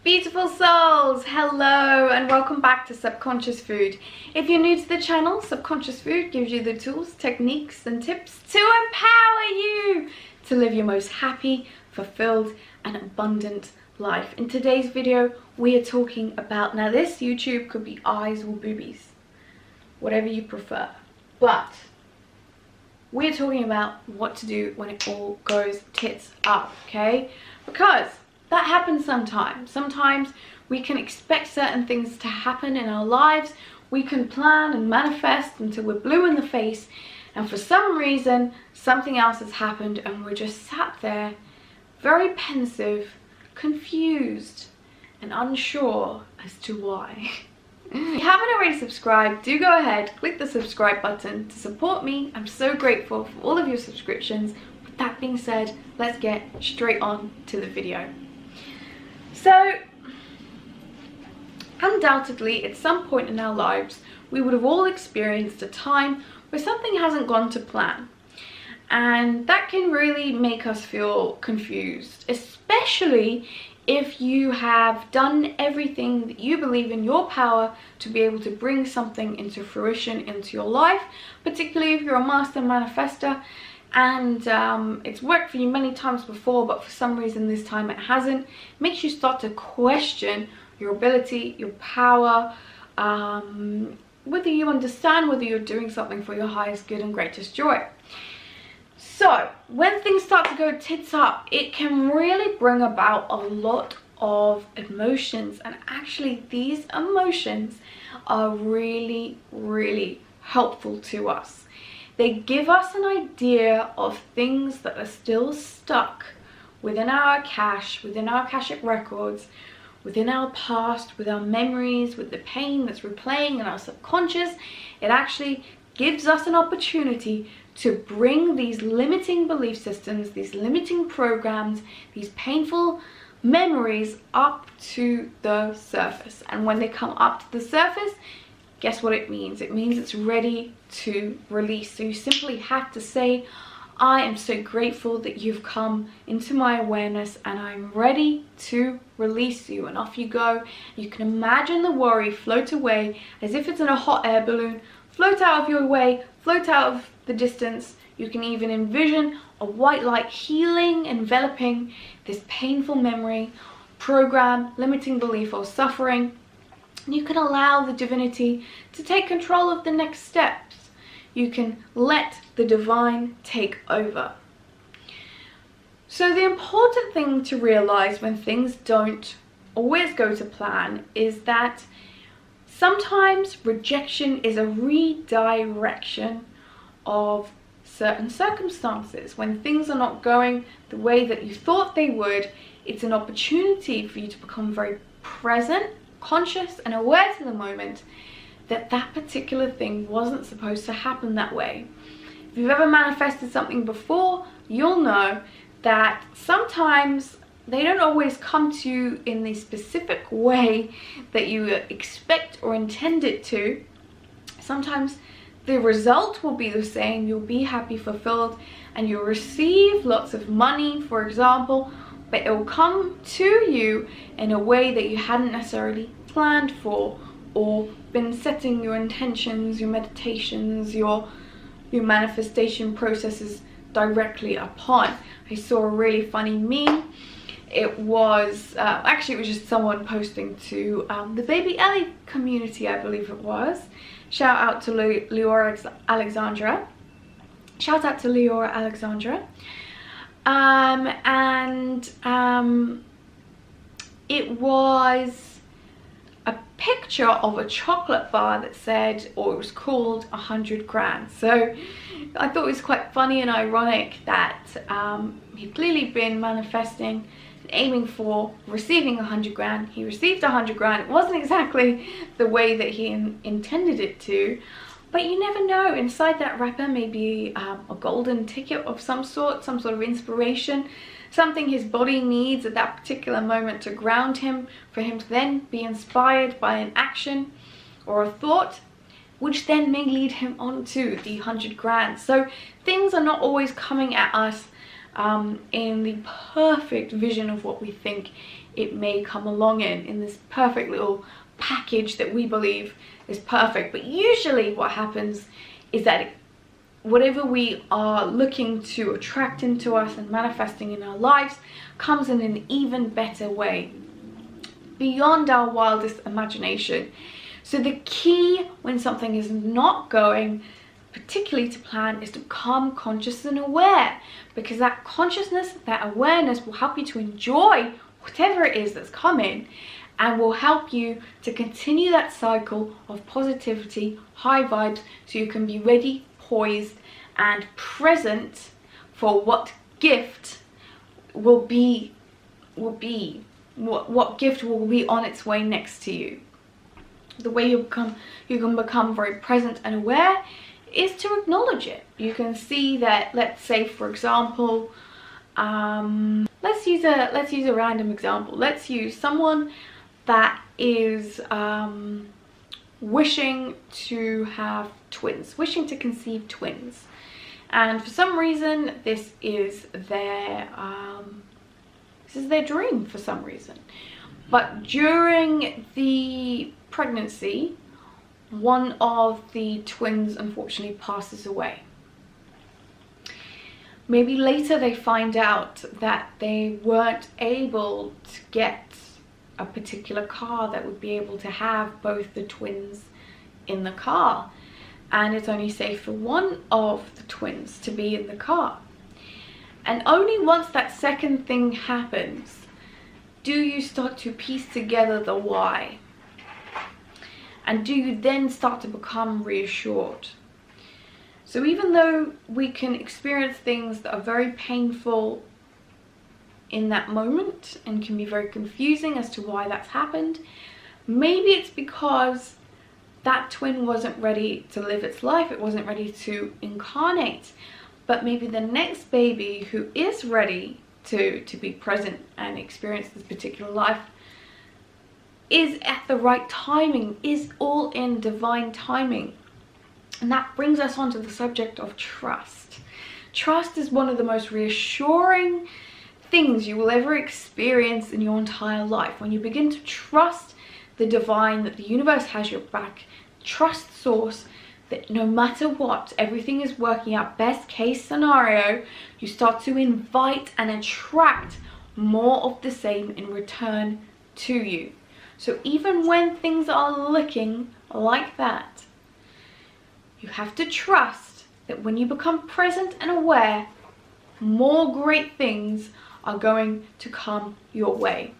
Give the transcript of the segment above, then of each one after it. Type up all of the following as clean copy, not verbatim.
Beautiful souls, hello and welcome back to Subconscious Food. If you're new to the channel, Subconscious Food gives you the tools, techniques and tips to empower you to live your most happy, fulfilled and abundant life. In today's video, we are talking about, now this YouTube could be eyes or boobies, whatever you prefer, but we're talking about what to do when it all goes tits up, okay? Because that happens sometimes. Sometimes we can expect certain things to happen in our lives. We can plan and manifest until we're blue in the face, and for some reason something else has happened and we're just sat there very pensive, confused and unsure as to why. If you haven't already subscribed, do go ahead, click the subscribe button to support me. I'm so grateful for all of your subscriptions. With that being said, let's get straight on to the video. So, undoubtedly, at some point in our lives, we would have all experienced a time where something hasn't gone to plan. And that can really make us feel confused, especially if you have done everything that you believe in your power to be able to bring something into fruition into your life, particularly if you're a master manifester and it's worked for you many times before, but for some reason this time it hasn't. It makes you start to question your ability, your power, whether you understand whether you're doing something for your highest good and greatest joy. So when things start to go tits up, it can really bring about a lot of emotions, and actually these emotions are really helpful to us. They give us an idea of things that are still stuck within our cache, within our Akashic records, within our past, with our memories, with the pain that's replaying in our subconscious. It actually gives us an opportunity to bring these limiting belief systems, these limiting programs, these painful memories up to the surface. And when they come up to the surface, guess what it means? It means it's ready to release. So you simply have to say, I am so grateful that you've come into my awareness and I'm ready to release you. And off you go. You can imagine the worry float away as if it's in a hot air balloon, float out of your way, float out of the distance. You can even envision a white light healing, enveloping this painful memory, program, limiting belief or suffering. You can allow the divinity to take control of the next steps. You can let the divine take over. So the important thing to realize when things don't always go to plan is that sometimes rejection is a redirection of certain circumstances. When things are not going the way that you thought they would, it's an opportunity for you to become very present, conscious and aware to the moment that that particular thing wasn't supposed to happen that way. If you've ever manifested something before, you'll know that sometimes they don't always come to you in the specific way that you expect or intend it to. Sometimes the result will be the same. You'll be happy, fulfilled, and you'll receive lots of money, for example, but it will come to you in a way that you hadn't necessarily planned for or been setting your intentions, your meditations, your manifestation processes directly upon. I saw a really funny meme. It was actually it was just someone posting to the Baby Ellie community, I believe it was. Shout out to Leora Alexandra. Shout out to Leora Alexandra. It was a picture of a chocolate bar that said, or it was called 100 grand. So I thought it was quite funny and ironic that he'd clearly been manifesting and aiming for receiving 100 grand. He received 100 grand. It wasn't exactly the way that he intended it to, but you never know. Inside that wrapper may be a golden ticket of some sort of inspiration, something his body needs at that particular moment to ground him, for him to then be inspired by an action or a thought, which then may lead him on to the 100 grand. So things are not always coming at us in the perfect vision of what we think it may come along in this perfect little package that we believe is perfect. But usually what happens is that whatever we are looking to attract into us and manifesting in our lives comes in an even better way, beyond our wildest imagination. So the key when something is not going particularly to plan is to become conscious and aware, because that consciousness, that awareness will help you to enjoy whatever it is that's coming, and will help you to continue that cycle of positivity, high vibes, so you can be ready, poised and present for what gift will be what gift will be on its way next to you. The way you can become very present and aware is to acknowledge it. You can see that, let's say for example, let's use a random example. Let's use someone that is wishing to have twins, wishing to conceive twins, and for some reason this is their dream for some reason. But during the pregnancy, one of the twins unfortunately passes away. Maybe later they find out that they weren't able to get a particular car that would be able to have both the twins in the car, and it's only safe for one of the twins to be in the car. And only once that second thing happens do you start to piece together the why, and do you then start to become reassured. So even though we can experience things that are very painful in that moment and can be very confusing as to why that's happened, maybe it's because that twin wasn't ready to live its life, it wasn't ready to incarnate. But maybe the next baby who is ready to be present and experience this particular life is at the right timing, is all in divine timing. And that brings us on to the subject of trust. Trust is one of the most reassuring things you will ever experience in your entire life. When you begin to trust the divine, that the universe has your back, trust source, that no matter what, everything is working out, best case scenario, you start to invite and attract more of the same in return to you. So even when things are looking like that, you have to trust that when you become present and aware, more great things are going to come your way.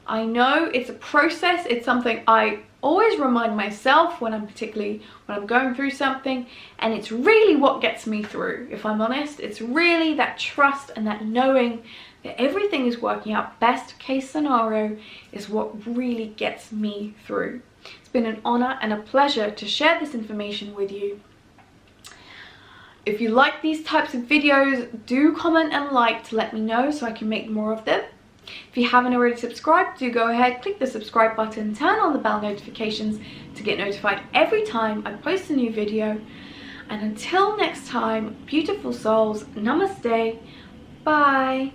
I know it's a process, it's something I always remind myself when I'm going through something, and it's really what gets me through, if I'm honest. It's really that trust and that knowing that everything is working out, best case scenario, is what really gets me through. It's been an honor and a pleasure to share this information with you. If you like these types of videos, do comment and like to let me know so I can make more of them. If you haven't already subscribed, do go ahead, click the subscribe button, turn on the bell notifications to get notified every time I post a new video. And until next time, beautiful souls, namaste, bye.